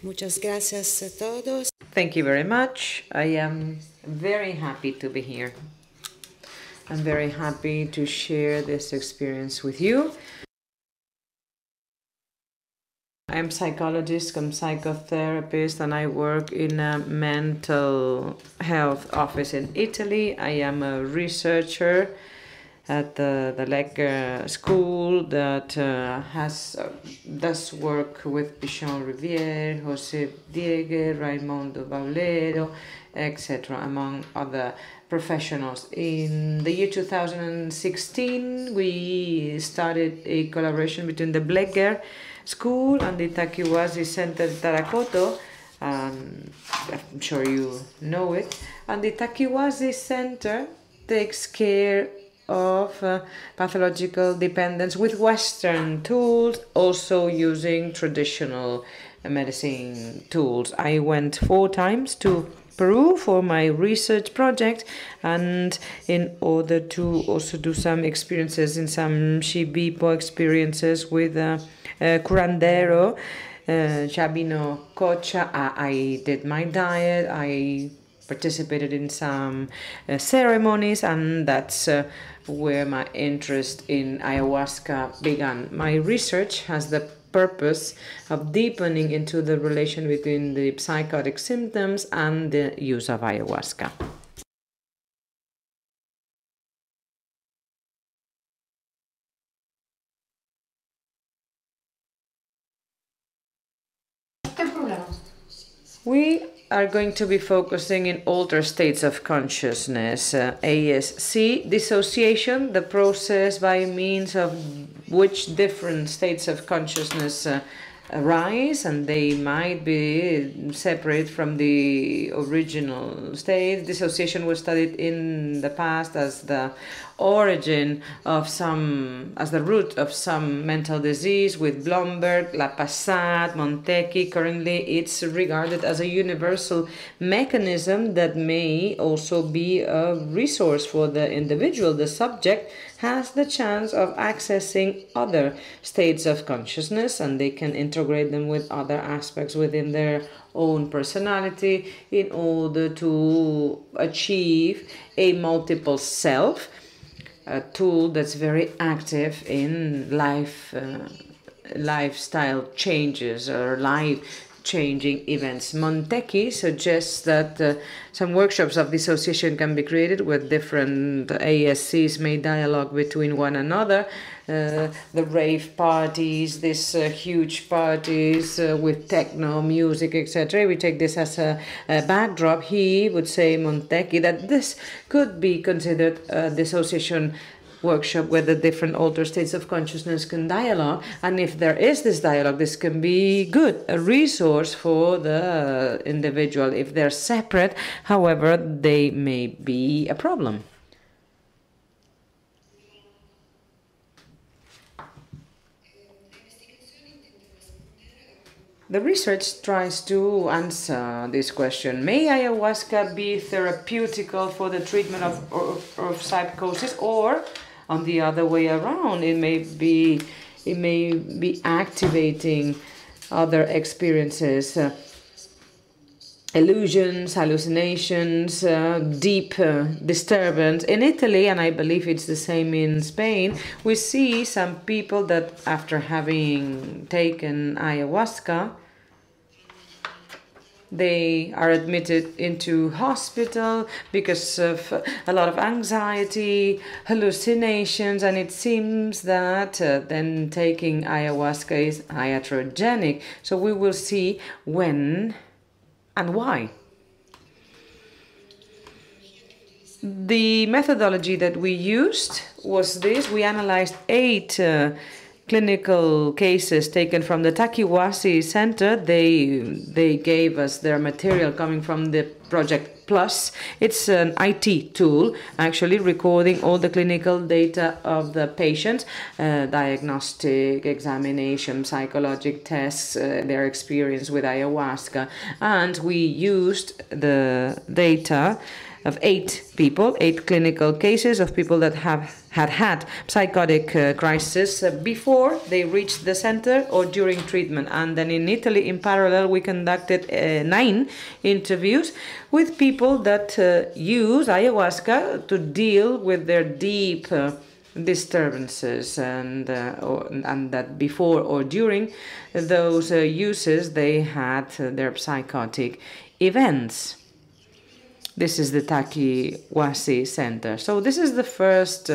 Muchas gracias a todos. Thank you very much. I am very happy to be here. I'm very happy to share this experience with you. I'm a psychologist, I'm a psychotherapist, and I work in a mental health office in Italy. I am a researcher at the Dialog school that does work with Jean Rivière, José Diego, Raimondo Baulero, etc., among other professionals. In the year 2016, we started a collaboration between the Dialog school and the Takiwazi Center Tarakoto. I'm sure you know it. And the Takiwazi Center takes care of pathological dependence with Western tools, also using traditional medicine tools. I went 4 times to Peru for my research project, and in order to also do some experiences in some Shibipo experiences with curandero, Chabino Cocha. I did my diet, I participated in some ceremonies, and that's where my interest in ayahuasca began. My research has the purpose of deepening into the relation between the psychotic symptoms and the use of ayahuasca. We are going to be focusing in altered states of consciousness, ASC, dissociation, the process by means of which different states of consciousness arise, and they might be separate from the original state. Dissociation was studied in the past as the origin of as the root of some mental disease with Blomberg, Lapassat, Montecchi. Currently, it's regarded as a universal mechanism that may also be a resource for the individual. The subject has the chance of accessing other states of consciousness, and they can integrate them with other aspects within their own personality in order to achieve a multiple self, a tool that's very active in lifestyle changes or life-changing events. Montecchi suggests that some workshops of dissociation can be created with different ASCs may dialogue between one another. The rave parties, these huge parties with techno music, etc. We take this as a backdrop. He would say, Montecchi, that this could be considered a dissociation workshop where the different altered states of consciousness can dialogue. And if there is this dialogue, this can be good, a resource for the individual. If they're separate, however, they may be a problem. The research tries to answer this question. May ayahuasca be therapeutical for the treatment of psychosis, or on the other way around, it may be activating other experiences, illusions, hallucinations, deep disturbance. In Italy, and I believe it's the same in Spain, we see some people that after having taken ayahuasca, they are admitted into hospital because of a lot of anxiety, hallucinations, and it seems that then taking ayahuasca is iatrogenic. So we will see when and why. The methodology that we used was this. We analyzed 8 clinical cases taken from the Takiwazi Center. They gave us their material coming from the Project Plus. It's an IT tool, actually recording all the clinical data of the patient, diagnostic, examination, psychological tests, their experience with ayahuasca. And we used the data of 8 people, 8 clinical cases of people that had psychotic crisis before they reached the center or during treatment. And then in Italy, in parallel, we conducted 9 interviews with people that use ayahuasca to deal with their deep disturbances, and that before or during those uses they had their psychotic events. This is the Takiwasi Center. So this is the first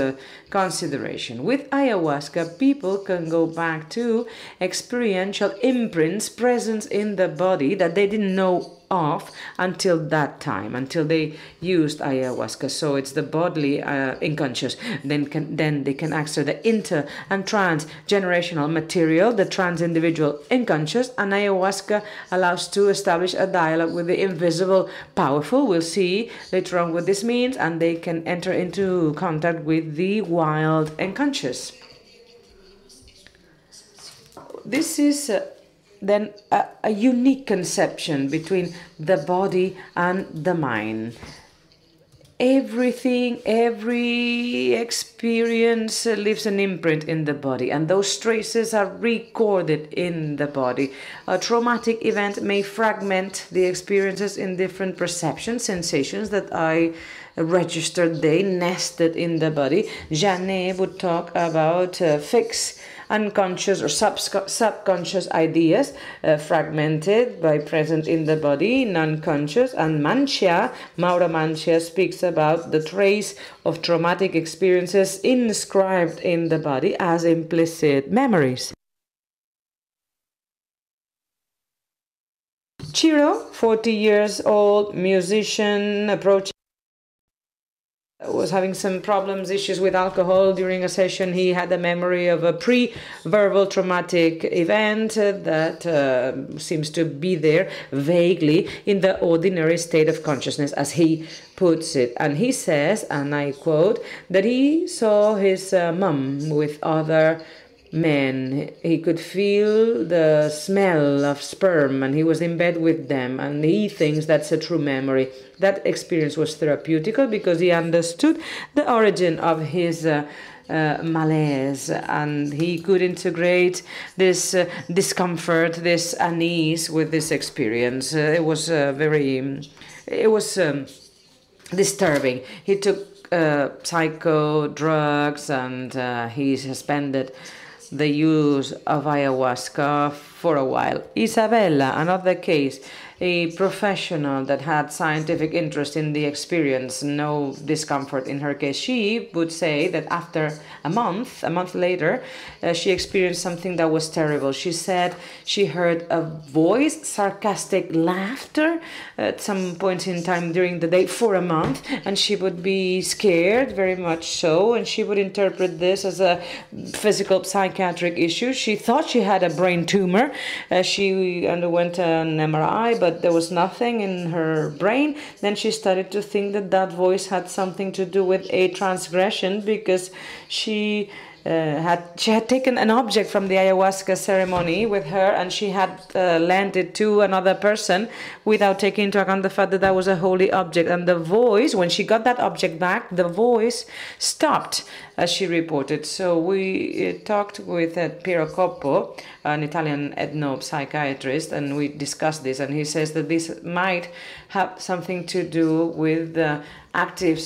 consideration. With ayahuasca, people can go back to experiential imprints, presence in the body that they didn't know of until that time, until they used ayahuasca. So it's the bodily unconscious. Then they can access the inter and transgenerational material, the trans-individual unconscious, and ayahuasca allows to establish a dialogue with the invisible powerful. We'll see later on what this means, and they can enter into contact with the wild unconscious. This is then a unique conception between the body and the mind. Everything, every experience leaves an imprint in the body, and those traces are recorded in the body. A traumatic event may fragment the experiences in different perceptions, sensations that I registered, they nested in the body. Janet would talk about fixed unconscious or subconscious ideas fragmented by present in the body, non-conscious. And Maura Mancia speaks about the trace of traumatic experiences inscribed in the body as implicit memories. Ciro, 40 years old, musician, was having some problems, issues with alcohol during a session. He had a memory of a pre-verbal traumatic event that seems to be there vaguely in the ordinary state of consciousness, as he puts it. And he says, and I quote, that he saw his mum with other men. He could feel the smell of sperm, and he was in bed with them, and he thinks that's a true memory. That experience was therapeutical because he understood the origin of his malaise, and he could integrate this discomfort, this unease with this experience. It was disturbing. He took psycho drugs, and he suspended the use of ayahuasca for a while. Isabella, another case, a professional that had scientific interest in the experience, no discomfort in her case. She would say that after a month later, she experienced something that was terrible. She said she heard a voice, sarcastic laughter at some point in time during the day for a month, and she would be scared, very much so, and she would interpret this as a physical psychiatric issue. She thought she had a brain tumor. She underwent an MRI, but there was nothing in her brain. Then she started to think that that voice had something to do with a transgression, because she had taken an object from the ayahuasca ceremony with her, and she had lent it to another person without taking into account the fact that that was a holy object. And the voice, when she got that object back, the voice stopped, as she reported. So we talked with Piero Coppo, an Italian ethnopsychiatrist, and we discussed this, and he says that this might have something to do with the active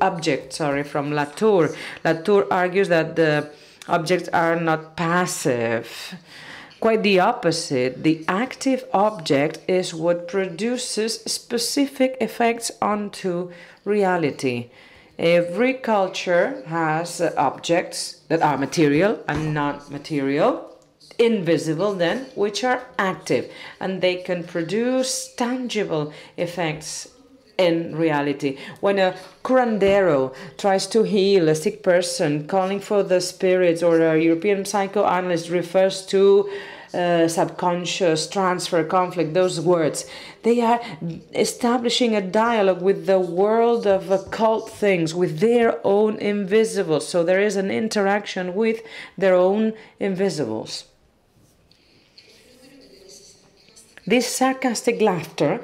object from Latour. Latour argues that the objects are not passive. Quite the opposite. The active object is what produces specific effects onto reality. Every culture has objects that are material and non-material, invisible then, which are active, and they can produce tangible effects in reality. When a curandero tries to heal a sick person, calling for the spirits, or a European psychoanalyst refers to subconscious transfer conflict, those words, they are establishing a dialogue with the world of occult things, with their own invisibles. So there is an interaction with their own invisibles. This sarcastic laughter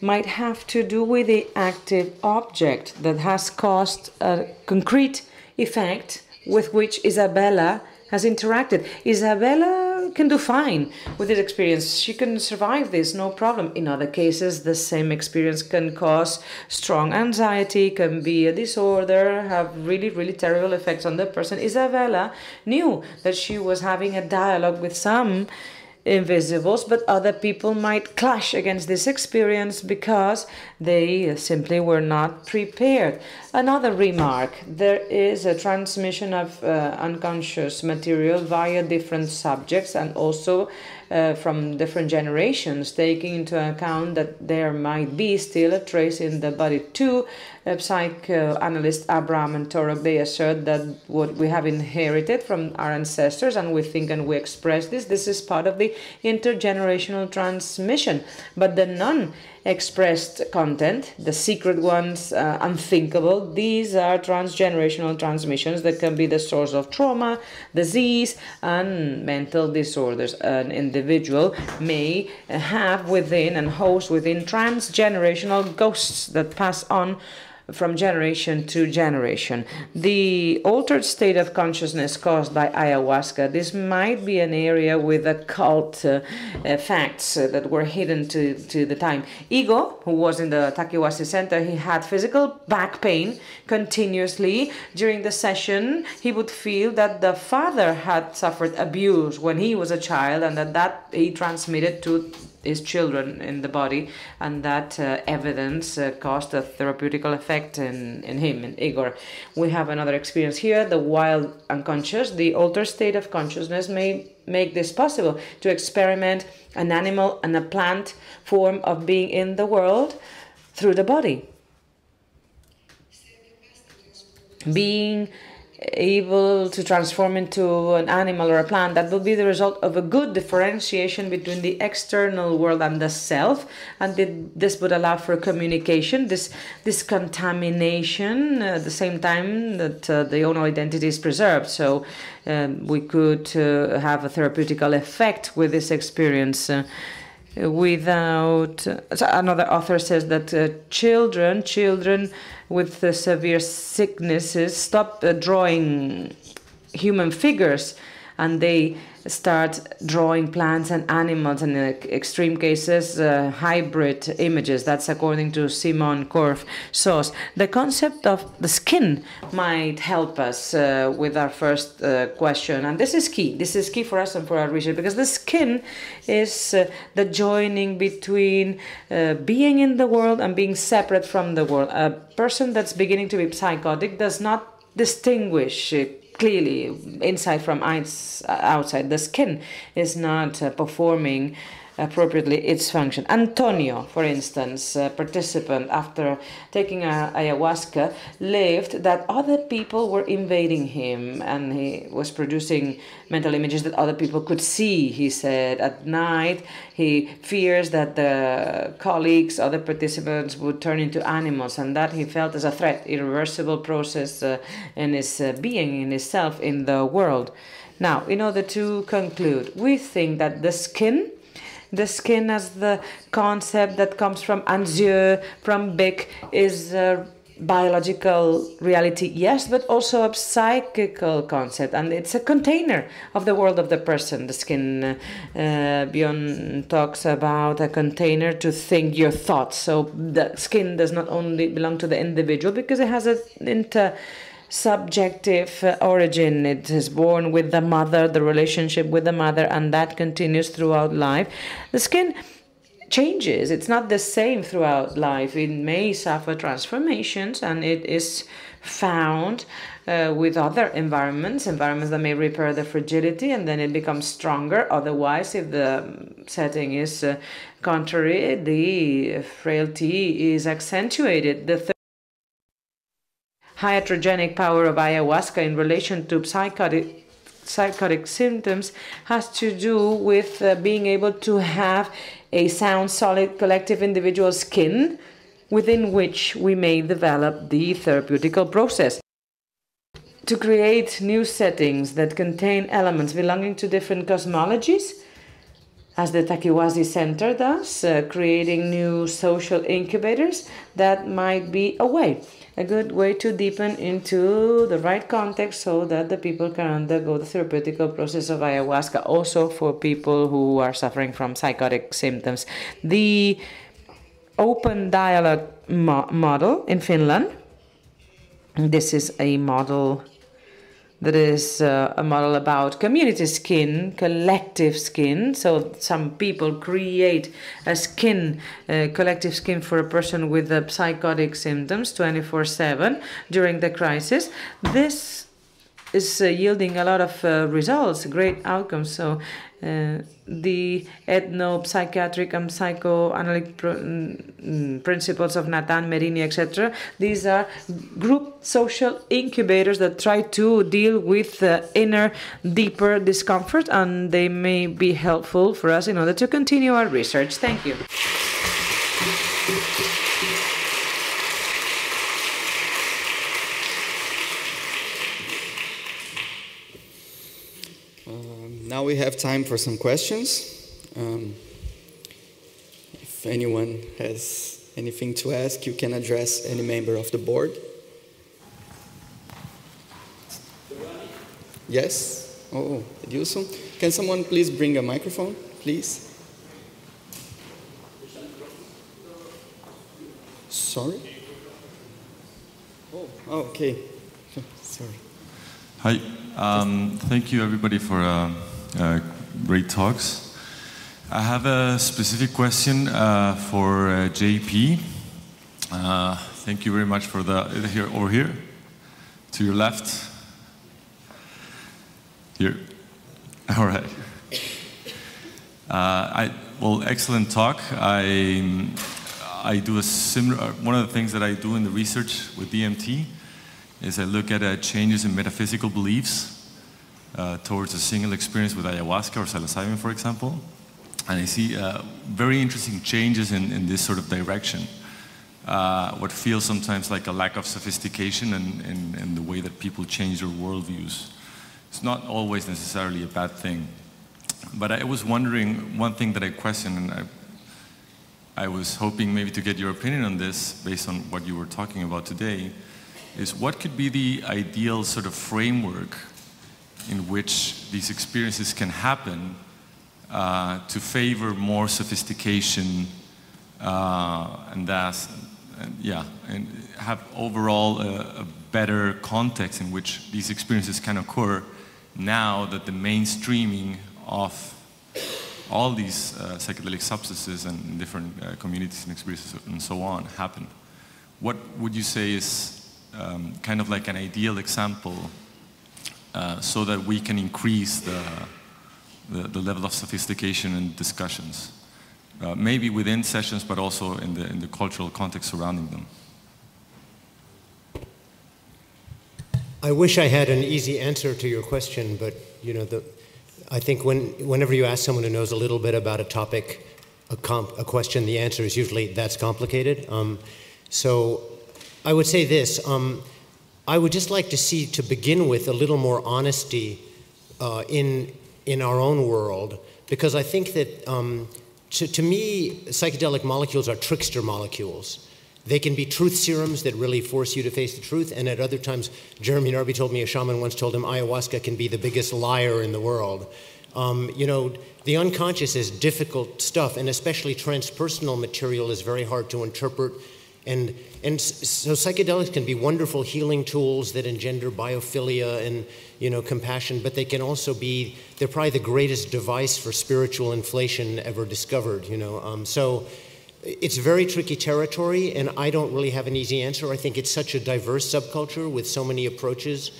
might have to do with the active object that has caused a concrete effect with which Isabella has interacted. Isabella can do fine with this experience. She can survive this, no problem. In other cases, the same experience can cause strong anxiety, can be a disorder, have really, really terrible effects on the person. Isabella knew that she was having a dialogue with some invisibles, but other people might clash against this experience because they simply were not prepared. Another remark, there is a transmission of unconscious material via different subjects and also from different generations, taking into account that there might be still a trace in the body too. Psychoanalysts Abraham and Torok, they assert that what we have inherited from our ancestors and we think and we express this is part of the intergenerational transmission. But the non-expressed content, the secret ones, unthinkable, these are transgenerational transmissions that can be the source of trauma, disease, and mental disorders. An individual may have within and host within transgenerational ghosts that pass on from generation to generation. The altered state of consciousness caused by ayahuasca, this might be an area with occult facts that were hidden to the time. Igo, who was in the Takiwasi Center, he had physical back pain continuously. During the session, he would feel that the father had suffered abuse when he was a child and that he transmitted to his children in the body, and that evidence caused a therapeutical effect in him, in Igor. We have another experience here, the wild unconscious. The altered state of consciousness may make this possible, to experiment an animal and a plant form of being in the world through the body. Being able to transform into an animal or a plant, that will be the result of a good differentiation between the external world and the self, and this would allow for communication, this contamination at the same time that the own identity is preserved. So we could have a therapeutical effect with this experience. Without, so another author says that children with severe sicknesses stop drawing human figures and they start drawing plants and animals, and in extreme cases hybrid images. That's according to Simon Korf-Soos. The concept of the skin might help us with our first question, and this is key. This is key for us and for our research, because the skin is the joining between being in the world and being separate from the world. A person that's beginning to be psychotic does not distinguish clearly inside from outside. The skin is not performing appropriately its function. Antonio, for instance, a participant after taking ayahuasca, lived that other people were invading him and he was producing mental images that other people could see. He said at night he fears that the colleagues, other participants would turn into animals, and that he felt as a threat, irreversible process in his being, in his self, in the world. Now, in order to conclude, we think that the skin as the concept that comes from Anzieu, from Bick, is a biological reality, yes, but also a psychical concept, and it's a container of the world of the person. The skin, Bjorn talks about a container to think your thoughts. So the skin does not only belong to the individual because it has an subjective origin. It is born with the mother, the relationship with the mother, and that continues throughout life. The skin changes. It's not the same throughout life. It may suffer transformations, and it is found with other environments that may repair the fragility, and then it becomes stronger. Otherwise, if the setting is contrary, the frailty is accentuated. The iatrogenic power of ayahuasca in relation to psychotic symptoms has to do with being able to have a sound, solid, collective individual skin within which we may develop the therapeutical process. To create new settings that contain elements belonging to different cosmologies as the Takiwazi Center does, creating new social incubators, that might be a good way to deepen into the right context so that the people can undergo the therapeutical process of ayahuasca, also for people who are suffering from psychotic symptoms. The open dialogue model in Finland, this is a model that is a model about community skin, collective skin. So some people create a skin, collective skin for a person with psychotic symptoms 24/7 during the crisis. This is yielding a lot of results, great outcomes. So the ethno-psychiatric and psychoanalytic principles of Nathan, Merini, etc. These are group social incubators that try to deal with inner, deeper discomfort, and they may be helpful for us in order to continue our research. Thank you. Now we have time for some questions. If anyone has anything to ask, you can address any member of the board. Yes? Oh, Edilson. Can someone please bring a microphone, please? Sorry? Oh, okay. Sorry. Hi. Thank you, everybody, for great talks. I have a specific question for JP. Thank you very much for here, to your left. Here. All right. Well, excellent talk. I do a similar. One of the things that I do in the research with DMT is I look at changes in metaphysical beliefs towards a single experience with ayahuasca or psilocybin, for example. And I see very interesting changes in this sort of direction. What feels sometimes like a lack of sophistication in the way that people change their worldviews. It's not always necessarily a bad thing. But I was wondering, one thing that I question, and I was hoping maybe to get your opinion on this based on what you were talking about today, is what could be the ideal sort of framework in which these experiences can happen to favor more sophistication and have overall a better context in which these experiences can occur now that the mainstreaming of all these psychedelic substances and different communities and experiences and so on happen. What would you say is kind of like an ideal example so that we can increase the level of sophistication and discussions, maybe within sessions, but also in the cultural context surrounding them? I wish I had an easy answer to your question, but I think whenever you ask someone who knows a little bit about a topic, a question, the answer is usually that's complicated. So I would say this. I would just like to see, to begin with, a little more honesty in our own world, because I think that, to me, psychedelic molecules are trickster molecules. They can be truth serums that really force you to face the truth, and at other times, Jeremy Narby told me, a shaman once told him, ayahuasca can be the biggest liar in the world. The unconscious is difficult stuff, and especially transpersonal material is very hard to interpret. And so psychedelics can be wonderful healing tools that engender biophilia and compassion, but they can also be, they're probably the greatest device for spiritual inflation ever discovered. So it's very tricky territory, and I don't really have an easy answer. I think it's such a diverse subculture with so many approaches,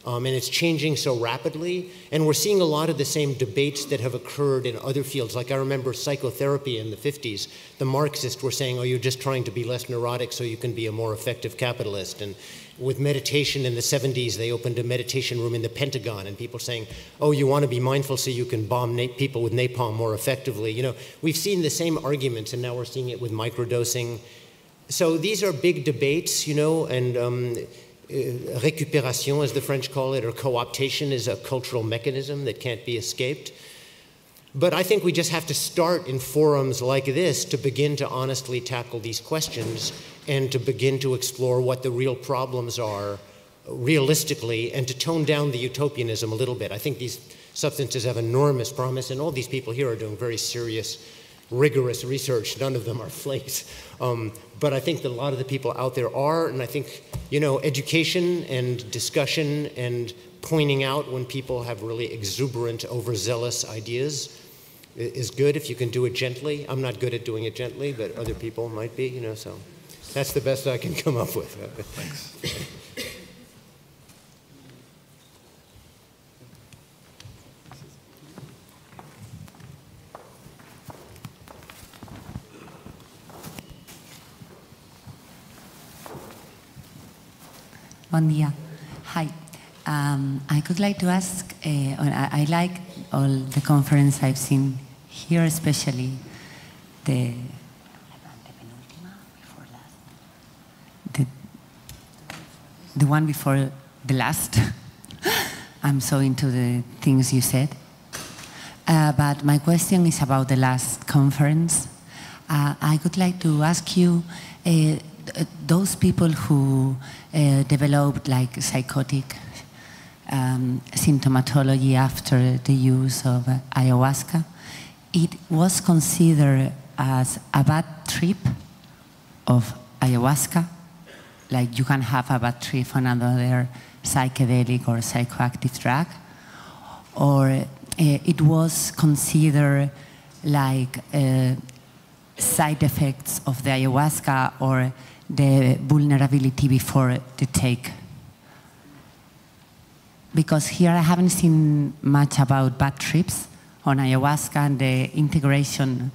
and it's changing so rapidly. And we're seeing a lot of the same debates that have occurred in other fields. Like I remember psychotherapy in the 50s. The Marxists were saying, oh, you're just trying to be less neurotic so you can be a more effective capitalist. And with meditation in the 70s, they opened a meditation room in the Pentagon, and people saying, oh, you want to be mindful so you can bomb people with napalm more effectively. We've seen the same arguments, and now we're seeing it with microdosing. So these are big debates, and récupération, as the French call it, or co-optation, is a cultural mechanism that can't be escaped. But I think we just have to start in forums like this to begin to honestly tackle these questions and to begin to explore what the real problems are realistically and to tone down the utopianism a little bit. I think these substances have enormous promise, and all these people here are doing very serious, rigorous research. None of them are flakes. But I think that a lot of the people out there are, and I think, you know, education and discussion and pointing out when people have really exuberant, overzealous ideas is good if you can do it gently. I'm not good at doing it gently, but other people might be, you know, so that's the best I can come up with. Thanks. Bon dia. Hi. I would like to ask, I like all the conference I've seen here, especially the one before the last. I'm so into the things you said. But my question is about the last conference. I would like to ask you, those people who developed like psychotic symptomatology after the use of ayahuasca, it was considered as a bad trip of ayahuasca, like you can have a bad trip on another psychedelic or psychoactive drug, or it was considered like side effects of the ayahuasca or the vulnerability before the take. Because here I haven't seen much about bad trips on ayahuasca and the integration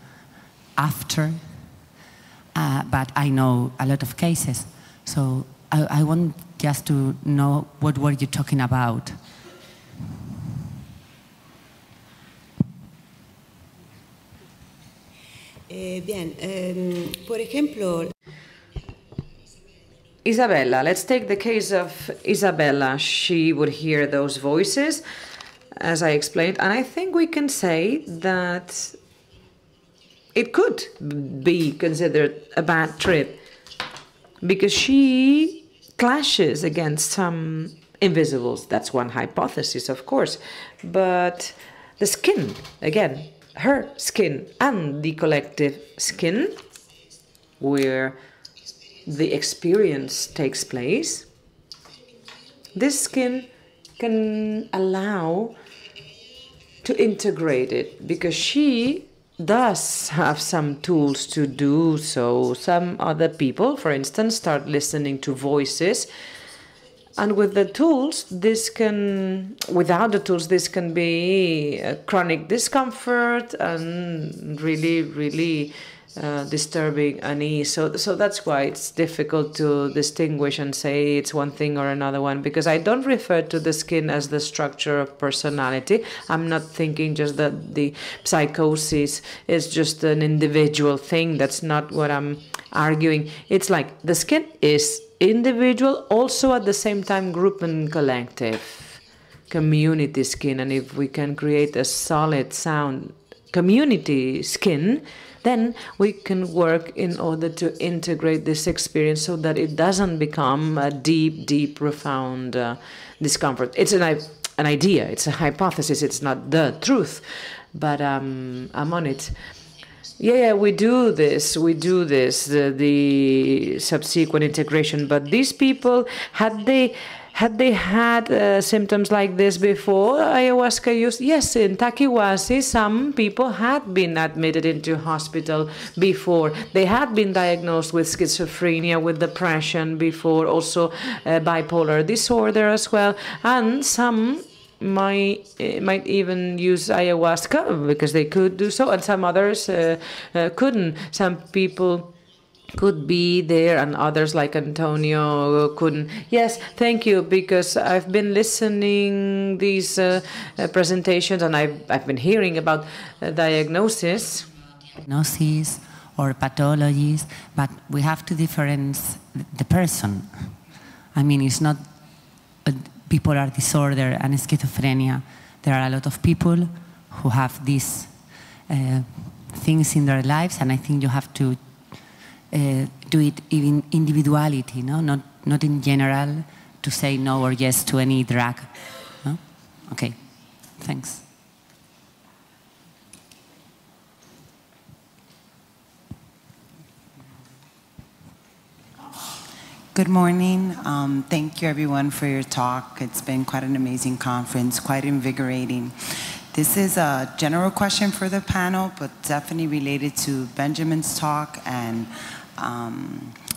after, but I know a lot of cases. So I want just to know what were you talking about? Por ejemplo, Isabella, let's take the case of Isabella. She would hear those voices, as I explained, and I think we can say that it could be considered a bad trip because she clashes against some invisibles. That's one hypothesis, of course, but the skin, again, her skin and the collective skin, where the experience takes place, this skin can allow to integrate it because she does have some tools to do so. Some other people, for instance, start listening to voices, and with the tools, this can, without the tools, this can be a chronic discomfort and really disturbing unease. So that's why it's difficult to distinguish and say it's one thing or another one, because I don't refer to the skin as the structure of personality. I'm not thinking just that the psychosis is just an individual thing. That's not what I'm arguing. It's like the skin is individual, also at the same time group and collective, community skin. And if we can create a solid, sound community skin, then we can work in order to integrate this experience so that it doesn't become a deep, profound discomfort. It's an idea, it's a hypothesis, it's not the truth, but I'm on it. Yeah, we do this, the subsequent integration, but these people, had they had symptoms like this before ayahuasca use? Yes, in Takiwasi, some people had been admitted into hospital before. They had been diagnosed with schizophrenia, with depression before, also bipolar disorder as well, and some might even use ayahuasca because they could do so, and some others couldn't. Some people could be there and others like Antonio couldn't. Yes, thank you, because I've been listening these presentations and I've been hearing about diagnosis or pathologies, but we have to differentiate the person. I mean, it's not bipolar disorder and schizophrenia. There are a lot of people who have this things in their lives, and I think you have to do it in individuality, no? Not in general, to say no or yes to any drug. No? Okay, thanks. Good morning. Thank you everyone for your talk. It's been quite an amazing conference, quite invigorating. This is a general question for the panel, but definitely related to Benjamin's talk and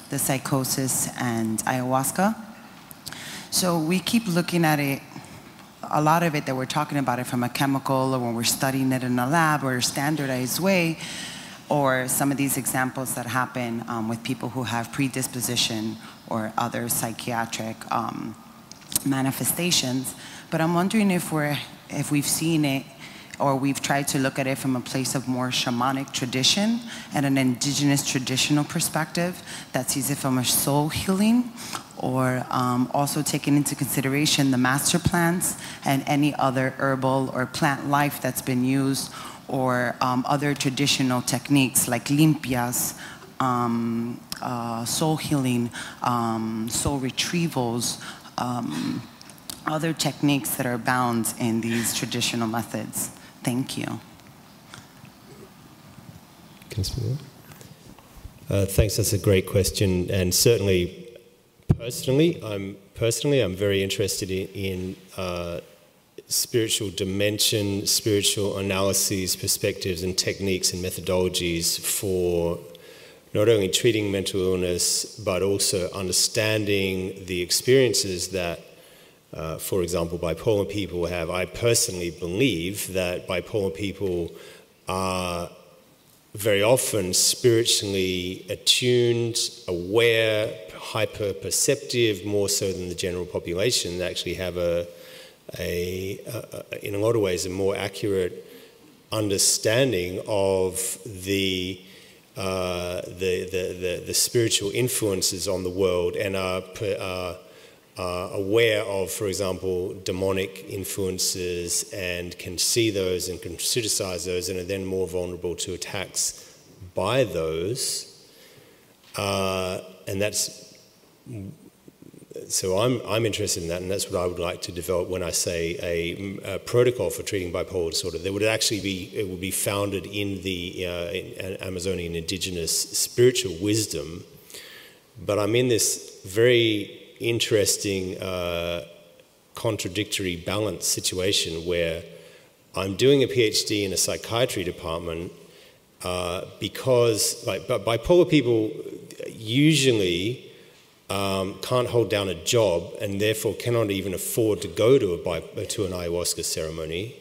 the psychosis and ayahuasca. So we keep looking at it, a lot of it that we're talking about it from a chemical, or when we're studying it in a lab or a standardized way, or some of these examples that happen with people who have predisposition or other psychiatric manifestations. But I'm wondering if we've seen it, or we've tried to look at it from a place of more shamanic tradition and an indigenous traditional perspective that sees it from a soul healing, or also taking into consideration the master plants and any other herbal or plant life that's been used, or other traditional techniques like limpias, soul healing, soul retrievals, other techniques that are bound in these traditional methods. Thank you. Can I speak there? Thanks, that's a great question, and certainly, personally, I'm very interested in spiritual dimension, spiritual analyses, perspectives, and techniques and methodologies for not only treating mental illness, but also understanding the experiences that, for example, bipolar people have. I personally believe that bipolar people are very often spiritually attuned, aware, hyper-perceptive, more so than the general population, that actually have in a lot of ways, a more accurate understanding of the spiritual influences on the world, and are aware of, for example, demonic influences, and can see those and can criticize those, and are then more vulnerable to attacks by those. And that's, so I'm interested in that, and that's what I would like to develop when I say a protocol for treating bipolar disorder. There would actually be, it would be founded in the Amazonian indigenous spiritual wisdom, but I'm in this very interesting contradictory balance situation where I'm doing a PhD in a psychiatry department because bipolar people usually can't hold down a job, and therefore cannot even afford to go to an ayahuasca ceremony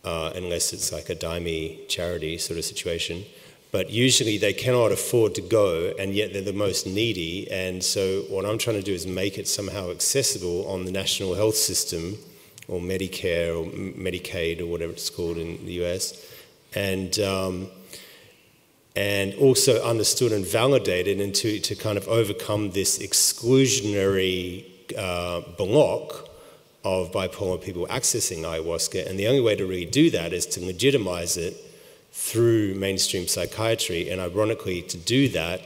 unless it's like a daime charity sort of situation. But usually they cannot afford to go, and yet they're the most needy. And so what I'm trying to do is make it somehow accessible on the national health system, or Medicare or Medicaid or whatever it's called in the US, and also understood and validated, and to kind of overcome this exclusionary block of bipolar people accessing ayahuasca. And the only way to really do that is to legitimize it through mainstream psychiatry. And ironically, to do that,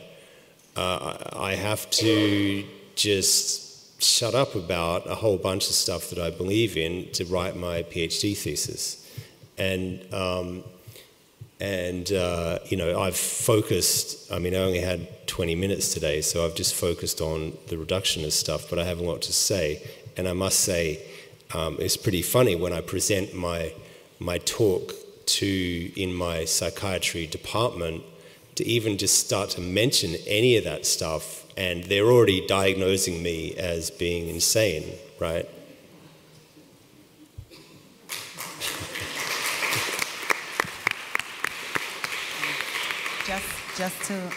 I have to just shut up about a whole bunch of stuff that I believe in to write my PhD thesis. And you know, I've focused, I mean, I only had 20 minutes today, so I've just focused on the reductionist stuff, but I have a lot to say. And I must say, it's pretty funny when I present my talk in my psychiatry department, to even just start to mention any of that stuff, and they're already diagnosing me as being insane, right? Just to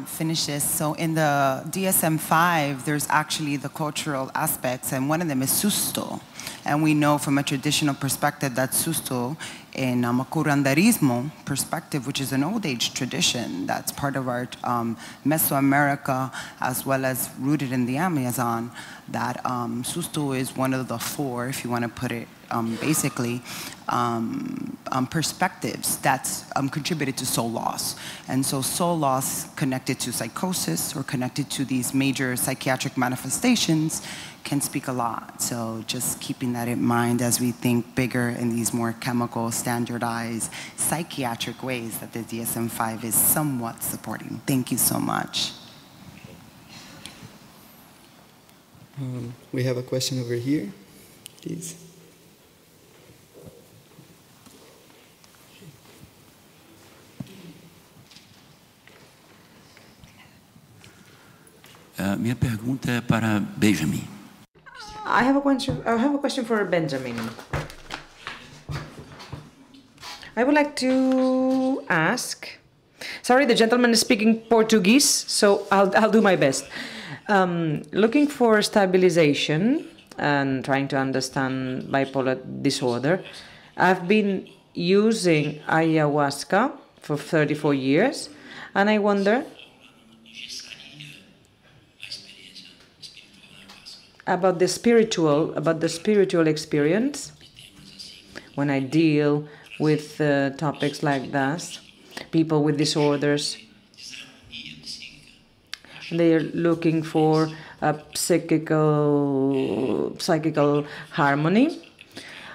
finish this, so in the DSM-5, there's actually the cultural aspects, and one of them is susto. And we know from a traditional perspective that susto in a curanderismo perspective, which is an old age tradition that's part of our Mesoamerica, as well as rooted in the Amazon, that susto is one of the four, if you want to put it basically, perspectives that's contributed to soul loss. And so soul loss connected to psychosis or connected to these major psychiatric manifestations can speak a lot. So just keeping that in mind as we think bigger in these more chemical, standardized, psychiatric ways that the DSM-5 is somewhat supporting. Thank you so much. We have a question over here, please. Minha pergunta é para Benjamin. I have a question for Benjamin. I would like to ask. Sorry, the gentleman is speaking Portuguese, so I'll do my best. Looking for stabilization and trying to understand bipolar disorder. I've been using ayahuasca for 34 years, and I wonder about the spiritual experience when I deal with topics like that, people with disorders. They are looking for a psychical harmony.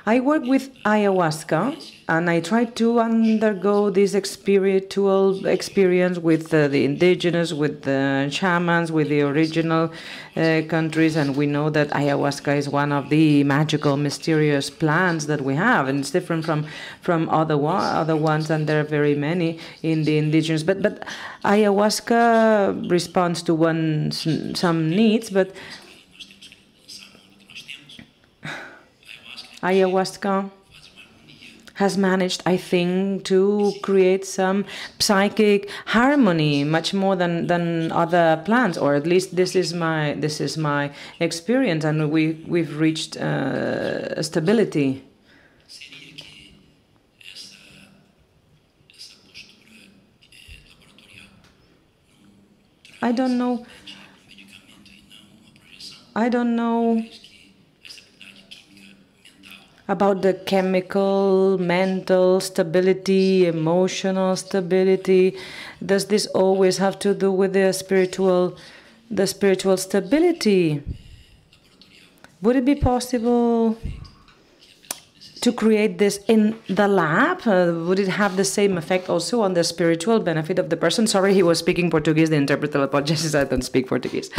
I work with ayahuasca, and I try to undergo this spiritual experience with the indigenous, with the shamans, with the original countries, and we know that ayahuasca is one of the magical, mysterious plants that we have, and it's different from other ones, and there are very many in the indigenous. But ayahuasca responds to some needs, but ayahuasca has managed, I think, to create some psychic harmony, much more than other plants, or at least this is my experience, and we've reached stability. I don't know about the chemical, mental stability, emotional stability. Does this always have to do with the spiritual stability? Would it be possible to create this in the lab? Would it have the same effect also on the spiritual benefit of the person? Sorry, he was speaking Portuguese. The interpreter apologizes, I don't speak Portuguese.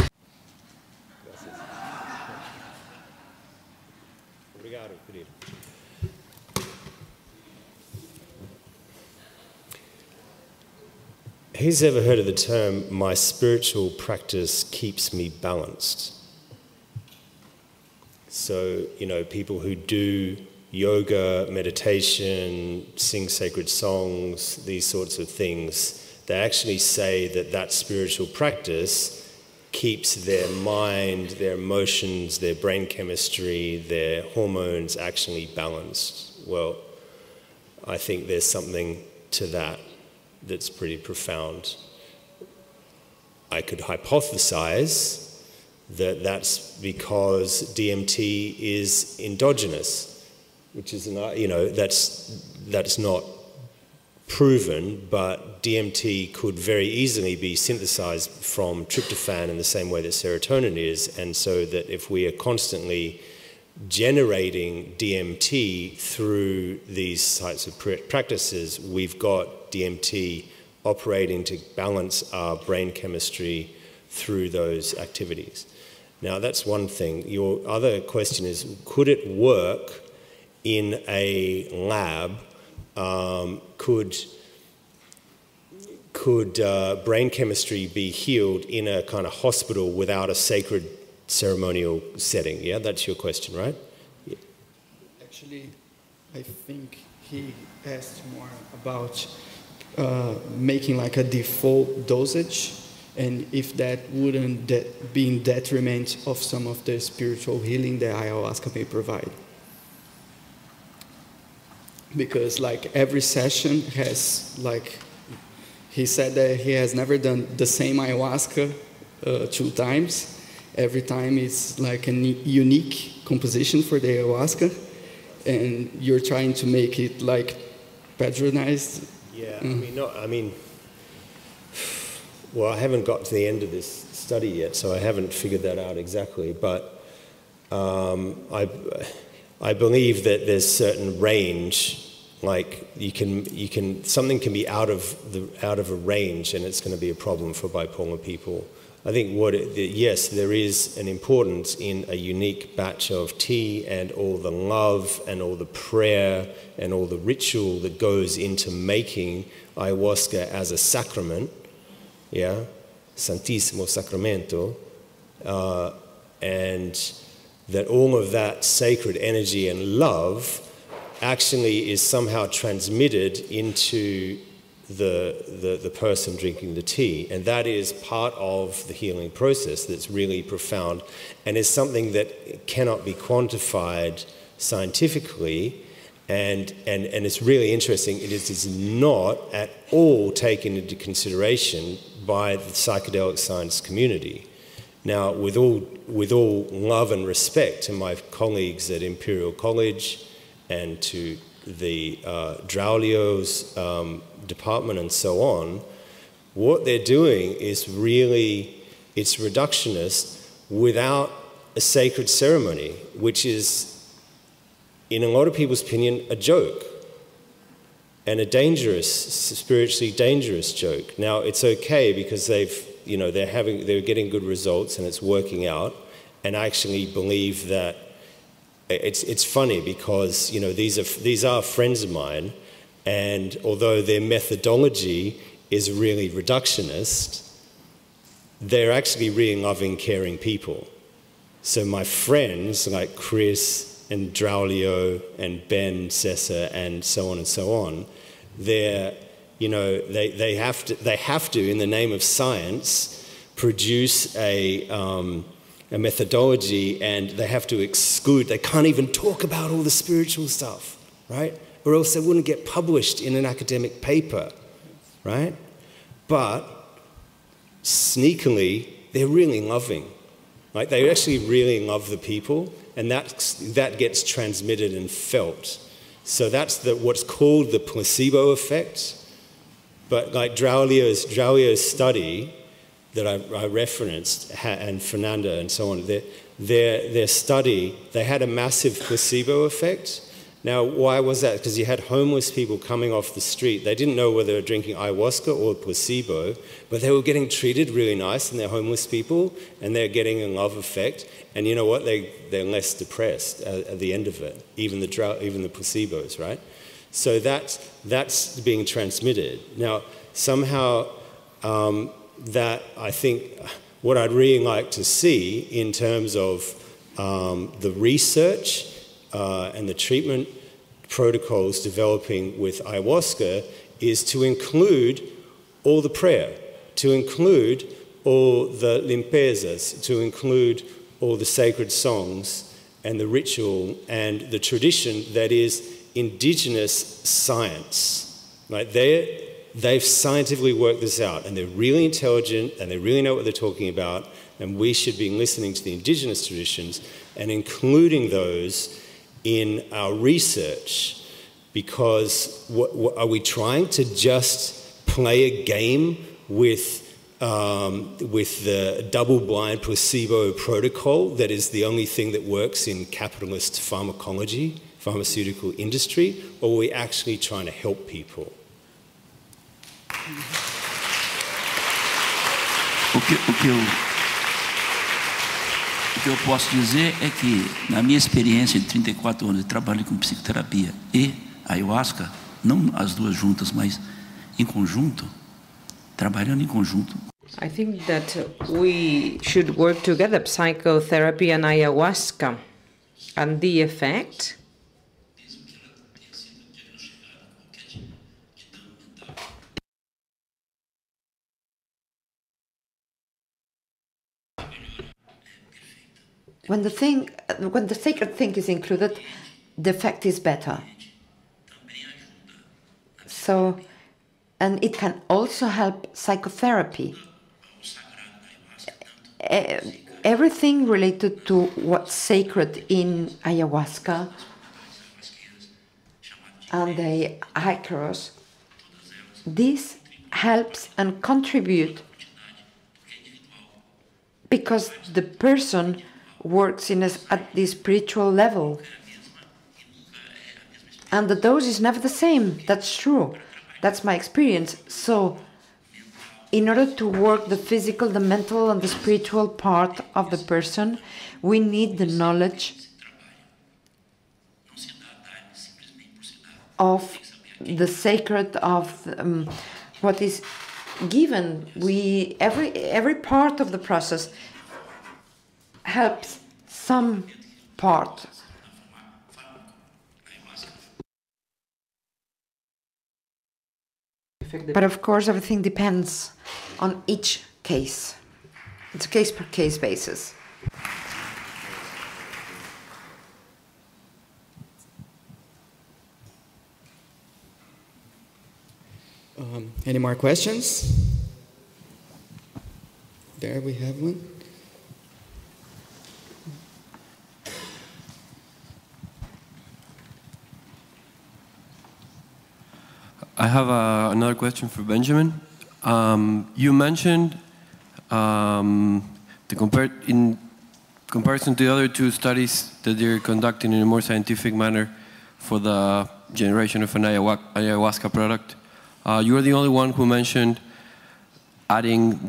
Who's ever heard of the term, my spiritual practice keeps me balanced? So, people who do yoga, meditation, sing sacred songs, these sorts of things, they actually say that spiritual practice keeps their mind, their emotions, their brain chemistry, their hormones actually balanced. Well, I think there's something to that that's pretty profound. I could hypothesize that that's because DMT is endogenous, which is, that's not proven, but DMT could very easily be synthesized from tryptophan in the same way that serotonin is, and so that if we are constantly generating DMT through these types of practices, we've got DMT operating to balance our brain chemistry through those activities. Now, that's one thing. Your other question is, could it work in a lab? Could brain chemistry be healed in a kind of hospital without a sacred ceremonial setting? Yeah, that's your question, right? Yeah. Actually, I think he asked more about making like a default dosage, and if that wouldn't be in detriment of some of the spiritual healing that ayahuasca may provide. because like every session has like, he said that he has never done the same ayahuasca 2 times. Every time it's like a unique composition for the ayahuasca, and you're trying to make it like patronized. Yeah, well, I haven't got to the end of this study yet, so I haven't figured that out exactly. But I believe that there's certain range. Like something can be out of a range, and it's going to be a problem for bipolar people. I think yes, there is an importance in a unique batch of tea and all the love and all the prayer and all the ritual that goes into making ayahuasca as a sacrament, yeah, Santissimo Sacramento, and that all of that sacred energy and love actually is somehow transmitted into the person drinking the tea, and that is part of the healing process that's really profound and is something that cannot be quantified scientifically, and it's really interesting. It is not at all taken into consideration by the psychedelic science community. Now, with all love and respect to my colleagues at Imperial College and to the Draulio's department and so on, what they're doing is really, it's reductionist without a sacred ceremony, which is, in a lot of people's opinion, a joke, and a dangerous, spiritually dangerous joke. Now, it's okay because they're getting good results and it's working out, and I actually believe that it's funny because these are friends of mine, and although their methodology is really reductionist, they're actually really loving, caring people. So my friends like Chris and Draulio and Ben Sessa and so on, they have to, in the name of science, produce a methodology, and they have to exclude. They can't even talk about all the spiritual stuff, right? Or else they wouldn't get published in an academic paper, right? But sneakily, they're really loving. Like, they actually really love the people, and that gets transmitted and felt. So that's what's called the placebo effect. But like Draulio's study that I referenced, and Fernanda and so on, their study, they had a massive placebo effect. Now, why was that? Because you had homeless people coming off the street. They didn't know whether they were drinking ayahuasca or placebo, but they were getting treated really nice, and they're homeless people, and they're getting a love effect. And you know what? They're less depressed at the end of it, even the placebos, right? So that's being transmitted. Now, somehow that, I think, what I'd really like to see in terms of the research and the treatment protocols developing with ayahuasca is to include all the prayer, to include all the limpezas, to include all the sacred songs and the ritual and the tradition that is indigenous science. Right? They've scientifically worked this out, and they're really intelligent, and they really know what they're talking about, and we should be listening to the indigenous traditions and including those in our research, because are we trying to just play a game with the double-blind placebo protocol that is the only thing that works in capitalist pharmacology, pharmaceutical industry, or are we actually trying to help people? O que eu posso dizer é que, na minha experiência de 34 anos de trabalho com psicoterapia e ayahuasca, não as duas juntas, mas em conjunto, trabalhando em conjunto. I think that we should work together, psychotherapy and ayahuasca, and the effect. When the sacred thing is included, the effect is better. So, and it can also help psychotherapy. Everything related to what's sacred in ayahuasca and the inaccuracies, this helps and contribute because the person works at the spiritual level. And the dose is never the same. That's true. That's my experience. So, in order to work the physical, the mental, and the spiritual part of the person, we need the knowledge of the sacred, of what is given. Every part of the process helps some part. But of course, everything depends on each case. It's a case-per-case basis. Any more questions? There we have one. I have another question for Benjamin. You mentioned in comparison to the other two studies that you're conducting in a more scientific manner for the generation of an ayahuasca product. You are the only one who mentioned adding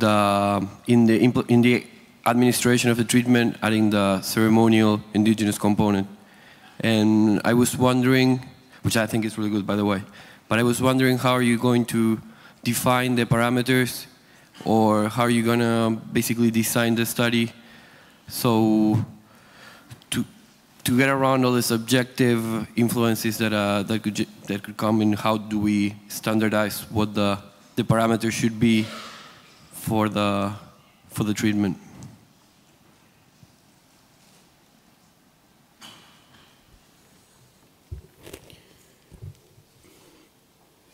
in the administration of the treatment, adding the ceremonial indigenous component. And I was wondering, which I think is really good, by the way, but I was wondering, how are you going to define the parameters, or how are you going to basically design the study so to get around all the subjective influences that could come in? How do we standardize what the parameters should be for the treatment?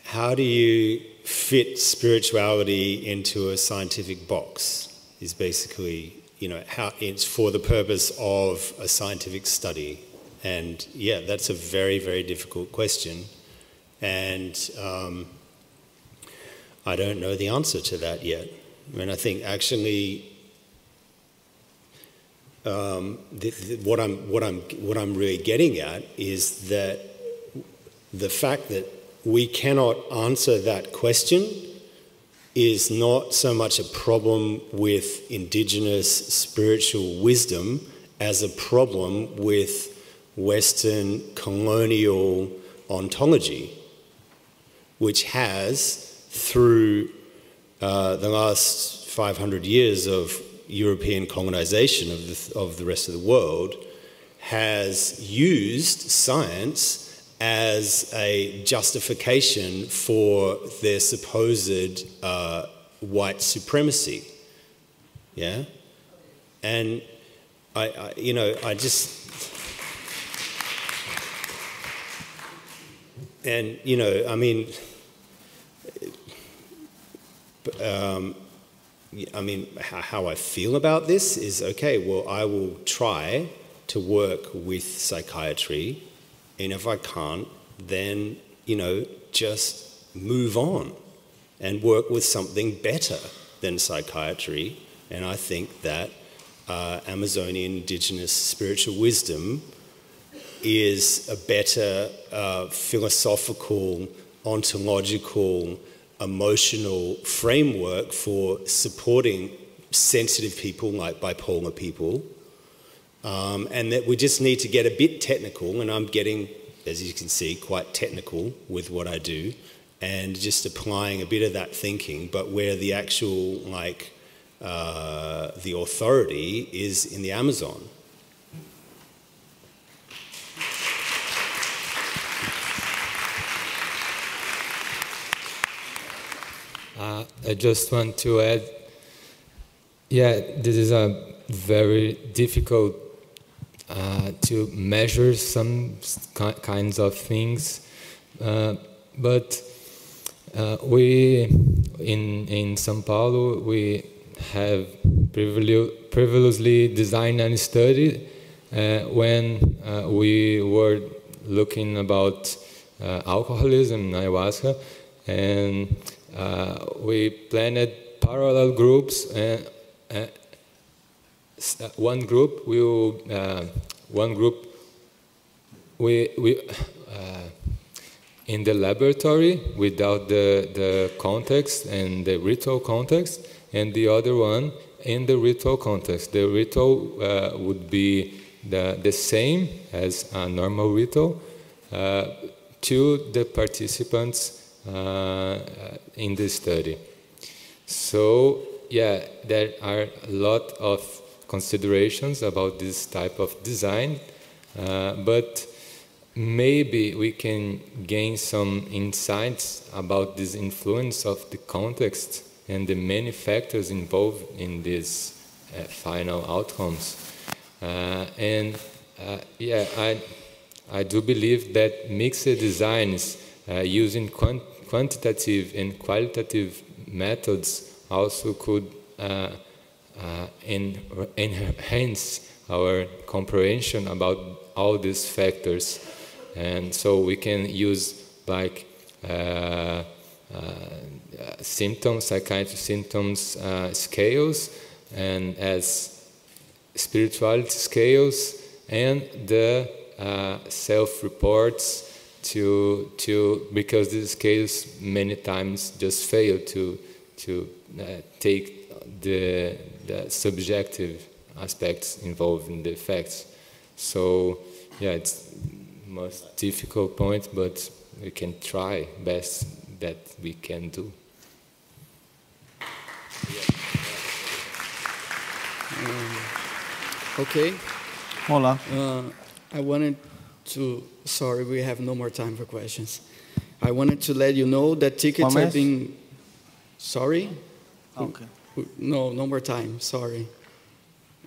How do you fit spirituality into a scientific box is basically, how it's for the purpose of a scientific study. And yeah, that's a very, very difficult question. And I don't know the answer to that yet. I mean, I think actually what I'm really getting at is that the fact that we cannot answer that question is not so much a problem with indigenous spiritual wisdom as a problem with Western colonial ontology, which has, through the last 500 years of European colonization of the rest of the world, has used science as a justification for their supposed white supremacy. Yeah? And I just... And, I mean, how I feel about this is, okay, well, I will try to work with psychiatry, and if I can't, then, just move on and work with something better than psychiatry. And I think that Amazonian indigenous spiritual wisdom is a better philosophical, ontological, emotional framework for supporting sensitive people like bipolar people. And that we just need to get a bit technical, and I'm getting, as you can see, quite technical with what I do, and just applying a bit of that thinking, but where the actual, the authority is in the Amazon. I just want to add, yeah, this is a very difficult to measure some kinds of things, but we in São Paulo we have previously designed a study when we were looking about alcoholism in ayahuasca, and we planned parallel groups, and one group in the laboratory without the context and the ritual context, and the other one in the ritual context. The ritual would be the same as a normal ritual to the participants in the study. So yeah, there are a lot of considerations about this type of design, but maybe we can gain some insights about this influence of the context and the many factors involved in these final outcomes. Yeah, I do believe that mixed designs using quantitative and qualitative methods also could enhance our comprehension about all these factors. And so we can use like symptoms, psychiatric symptoms scales, and as spirituality scales, and the self-reports because these scales many times just fail to take the subjective aspects involved in the facts. So yeah, it's most difficult point, but we can try best that we can do. Okay. Olá. I wanted to, sorry, we have no more time for questions. I wanted to let you know that tickets are being, sorry? Okay. No more time, sorry.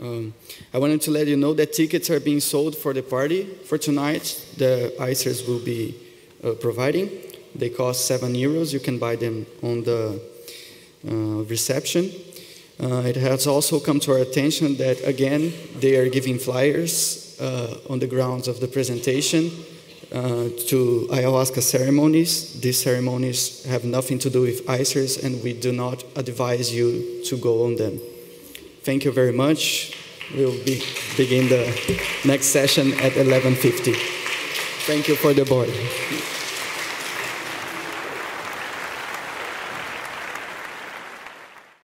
I wanted to let you know that tickets are being sold for the party for tonight. The ICERs will be providing. They cost €7. You can buy them on the reception. It has also come to our attention that, again, they are giving flyers on the grounds of the presentation to ayahuasca ceremonies. These ceremonies have nothing to do with ICERs, and we do not advise you to go on them. Thank you very much. We'll begin the next session at 11:50. Thank you for the board.